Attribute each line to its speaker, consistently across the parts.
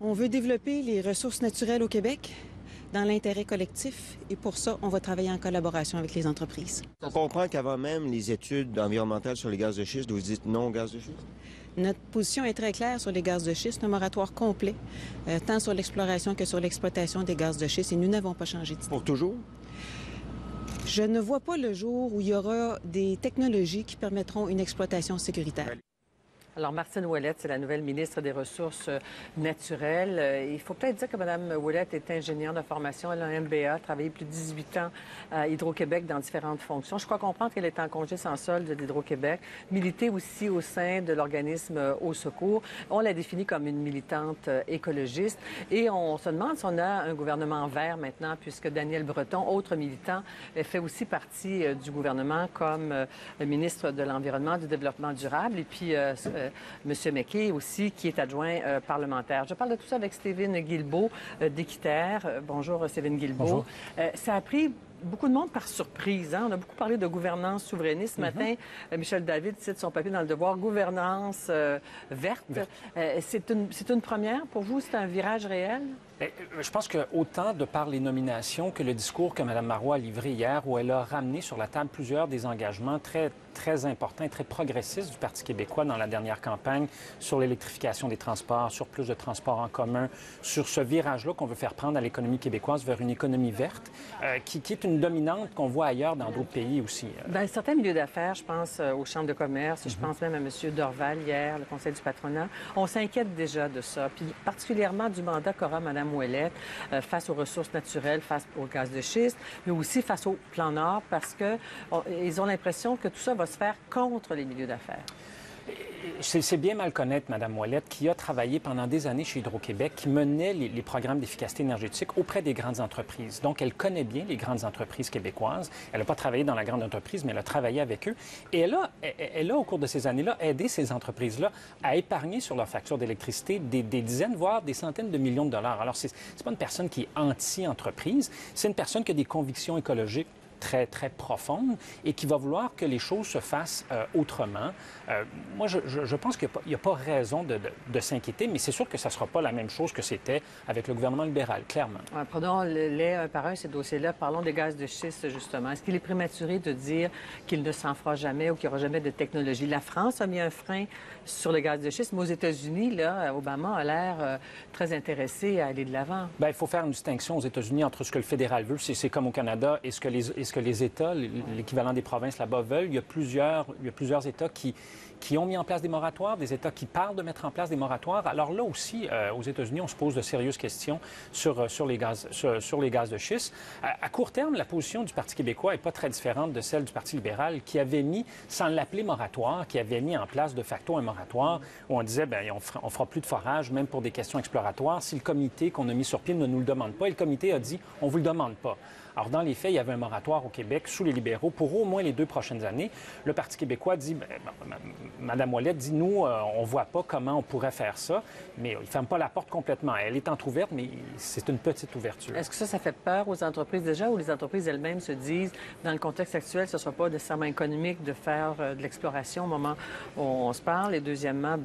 Speaker 1: On veut développer les ressources naturelles au Québec dans l'intérêt collectif et pour ça, on va travailler en collaboration avec les entreprises.
Speaker 2: On comprend qu'avant même les études environnementales sur les gaz de schiste, vous dites non au gaz de schiste?
Speaker 1: Notre position est très claire sur les gaz de schiste, un moratoire complet, tant sur l'exploration que sur l'exploitation des gaz de schiste et nous n'avons pas changé d'idée.
Speaker 2: Pour toujours?
Speaker 1: Je ne vois pas le jour où il y aura des technologies qui permettront une exploitation sécuritaire.
Speaker 3: Alors, Martine Ouellette, c'est la nouvelle ministre des Ressources naturelles. Il faut peut-être dire que Mme Ouellette est ingénieure de formation. Elle a un MBA, travaillé plus de 18 ans à Hydro-Québec dans différentes fonctions. Je crois comprendre qu'elle est en congé sans solde d'Hydro-Québec, milité aussi au sein de l'organisme Au Secours. On la définit comme une militante écologiste. Et on se demande si on a un gouvernement vert maintenant, puisque Daniel Breton, autre militant, fait aussi partie du gouvernement comme ministre de l'Environnement, du Développement durable. Et puis, M. McKay aussi, qui est adjoint parlementaire. Je parle de tout ça avec Stéphane Guilbeault d'Équiterre. Bonjour, Stéphane Guilbeault.
Speaker 4: Bonjour.
Speaker 3: Ça a pris beaucoup de monde par surprise. Hein? On a beaucoup parlé de gouvernance souverainiste. Ce matin, Michel David cite son papier dans Le Devoir, gouvernance verte. C'est une première pour vous? C'est un virage réel?
Speaker 4: Je pense que autant de par les nominations que le discours que Mme Marois a livré hier, où elle a ramené sur la table plusieurs des engagements très importants et très progressistes du Parti québécois dans la dernière campagne sur l'électrification des transports, sur plus de transports en commun, sur ce virage-là qu'on veut faire prendre à l'économie québécoise vers une économie verte, qui est une dominante qu'on voit ailleurs dans d'autres pays aussi.
Speaker 3: Dans certains milieux d'affaires, je pense aux chambres de commerce, je pense même à M. Dorval hier, le Conseil du patronat, on s'inquiète déjà de ça, puis particulièrement du mandat qu'aura Mme Ouellette face aux ressources naturelles, face au gaz de schiste, mais aussi face au plan Nord, parce qu'ils ont l'impression que tout ça va se faire contre les milieux d'affaires.
Speaker 4: C'est bien mal connaître Mme Ouellette, qui a travaillé pendant des années chez Hydro-Québec, qui menait les programmes d'efficacité énergétique auprès des grandes entreprises. Donc, elle connaît bien les grandes entreprises québécoises. Elle n'a pas travaillé dans la grande entreprise, mais elle a travaillé avec eux. Et elle a au cours de ces années-là, aidé ces entreprises-là à épargner sur leur facture d'électricité des dizaines, voire des centaines de millions de dollars. Alors, c'est pas une personne qui est anti-entreprise. C'est une personne qui a des convictions écologiques très profonde et qui va vouloir que les choses se fassent autrement. Moi, je pense qu'il n'y a pas raison de s'inquiéter, mais c'est sûr que ça ne sera pas la même chose que c'était avec le gouvernement libéral, clairement.
Speaker 3: Prenons-les un par un, ces dossiers-là. Parlons des gaz de schiste, justement. Est-ce qu'il est prématuré de dire qu'il ne s'en fera jamais ou qu'il n'y aura jamais de technologie? La France a mis un frein sur le gaz de schiste, mais aux États-Unis, là, Obama a l'air très intéressé à aller de l'avant.
Speaker 4: Bien, il faut faire une distinction aux États-Unis entre ce que le fédéral veut, c'est comme au Canada, et ce que les États, l'équivalent des provinces là-bas veulent. Il y a plusieurs États qui ont mis en place des moratoires, des États qui parlent de mettre en place des moratoires. Alors là aussi, aux États-Unis, on se pose de sérieuses questions sur les gaz de schiste. À court terme, la position du Parti québécois n'est pas très différente de celle du Parti libéral, qui avait mis, sans l'appeler moratoire, qui avait mis en place de facto un moratoire où on disait, bien, on fera plus de forage, même pour des questions exploratoires, si le comité qu'on a mis sur pied ne nous le demande pas. Et le comité a dit, on vous le demande pas. Alors, dans les faits, il y avait un moratoire au Québec sous les libéraux pour au moins les 2 prochaines années. Le Parti québécois dit, Mme Ouellette dit, nous, on ne voit pas comment on pourrait faire ça, mais il ne ferme pas la porte complètement. Elle est entrouverte, mais c'est une petite ouverture.
Speaker 3: Est-ce que ça fait peur aux entreprises déjà, ou les entreprises elles-mêmes se disent, dans le contexte actuel, ce ne sera pas nécessairement économique de faire de l'exploration au moment où on se parle, et deuxièmement,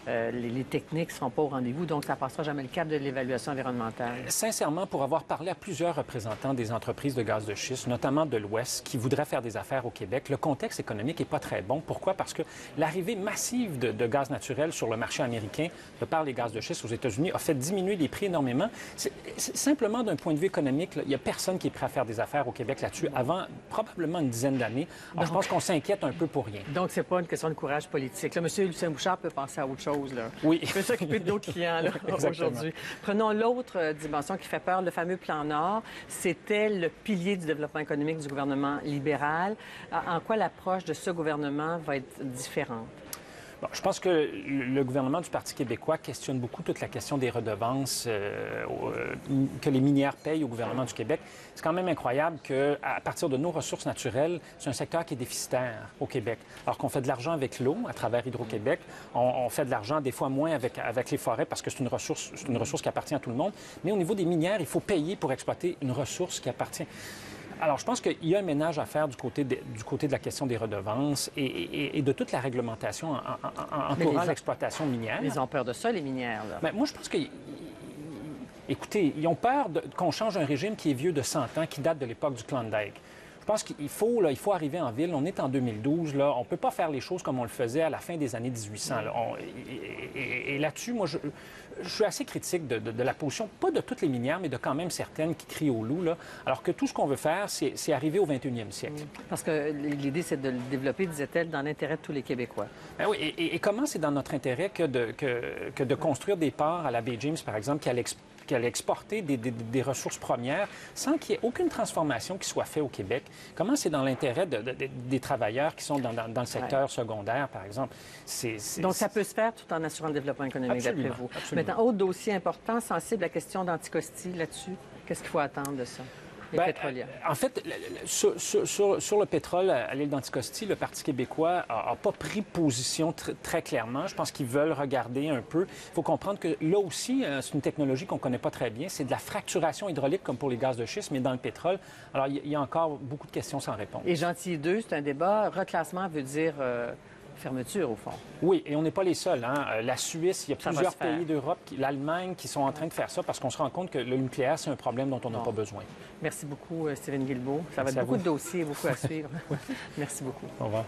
Speaker 3: les techniques ne seront pas au rendez-vous, donc ça ne passera jamais le cap de l'évaluation environnementale?
Speaker 4: Sincèrement, pour avoir parlé à plusieurs représentants des entreprises de gaz de schiste, notamment de l'Ouest, qui voudraient faire des affaires au Québec, le contexte économique n'est pas très bon. Pourquoi? Parce que l'arrivée massive de gaz naturel sur le marché américain, de par les gaz de schiste aux États-Unis, a fait diminuer les prix énormément. C'est simplement d'un point de vue économique, il n'y a personne qui est prêt à faire des affaires au Québec là-dessus avant probablement une dizaine d'années. Alors, je pense qu'on s'inquiète un peu pour rien.
Speaker 3: Donc, c'est pas une question de courage politique. Là, M. Lucien Bouchard peut penser à autre chose. Là.
Speaker 4: Oui.
Speaker 3: Il peut s'occuper d'autres clients aujourd'hui. Prenons l'autre dimension qui fait peur, le fameux plan Nord. C'était le pilier du développement économique du gouvernement libéral. En quoi l'approche de ce gouvernement va être différente?
Speaker 4: Bon, je pense que le gouvernement du Parti québécois questionne beaucoup toute la question des redevances que les minières payent au gouvernement du Québec. C'est quand même incroyable qu'à partir de nos ressources naturelles, c'est un secteur qui est déficitaire au Québec. Alors qu'on fait de l'argent avec l'eau à travers Hydro-Québec, on fait de l'argent des fois moins avec les forêts parce que c'est une ressource qui appartient à tout le monde. Mais au niveau des minières, il faut payer pour exploiter une ressource qui appartient Alors, je pense qu'il y a un ménage à faire du côté de la question des redevances et de toute la réglementation entourant l'exploitation minière.
Speaker 3: Ils ont peur de ça, les minières, là.
Speaker 4: Bien, moi, je pense que... Écoutez, ils ont peur qu'on change un régime qui est vieux de 100 ans, qui date de l'époque du Klondike. Je pense qu'il faut arriver en ville. On est en 2012. Là. On ne peut pas faire les choses comme on le faisait à la fin des années 1800. Là. Et là-dessus, moi, je suis assez critique de la position, pas de toutes les minières, mais de quand même certaines qui crient au loup. Là. Alors que tout ce qu'on veut faire, c'est arriver au 21e siècle.
Speaker 3: Parce que l'idée, c'est de le développer, disait-elle, dans l'intérêt de tous les Québécois.
Speaker 4: Ben oui, et comment c'est dans notre intérêt que de construire des ports à la baie James, par exemple, qui allait exporter des ressources premières sans qu'il y ait aucune transformation qui soit faite au Québec? Comment c'est dans l'intérêt des travailleurs qui sont dans le secteur secondaire, par exemple?
Speaker 3: Donc, ça peut se faire tout en assurant le développement économique, d'après vous.
Speaker 4: Absolument.
Speaker 3: Maintenant, autre dossier important, sensible, la question d'Anticosti là-dessus. Qu'est-ce qu'il faut attendre de ça? Les pétrolières.
Speaker 4: En fait, sur le pétrole à l'île d'Anticosti, le Parti québécois n'a pas pris position très clairement. Je pense qu'ils veulent regarder un peu. Il faut comprendre que là aussi, c'est une technologie qu'on ne connaît pas très bien. C'est de la fracturation hydraulique comme pour les gaz de schiste, mais dans le pétrole. Alors, il y a encore beaucoup de questions sans réponse.
Speaker 3: Et Gentil 2, c'est un débat. Reclassement veut dire fermeture, au fond.
Speaker 4: Oui, et on n'est pas les seuls. Hein? La Suisse, il y a plusieurs
Speaker 3: faire.
Speaker 4: pays d'Europe, l'Allemagne, qui sont en train de faire ça parce qu'on se rend compte que le nucléaire, c'est un problème dont on n'a pas besoin.
Speaker 3: Merci beaucoup, Stephen Guilbeault. Ça va être beaucoup de dossiers, beaucoup à suivre. Merci beaucoup.
Speaker 4: Au revoir.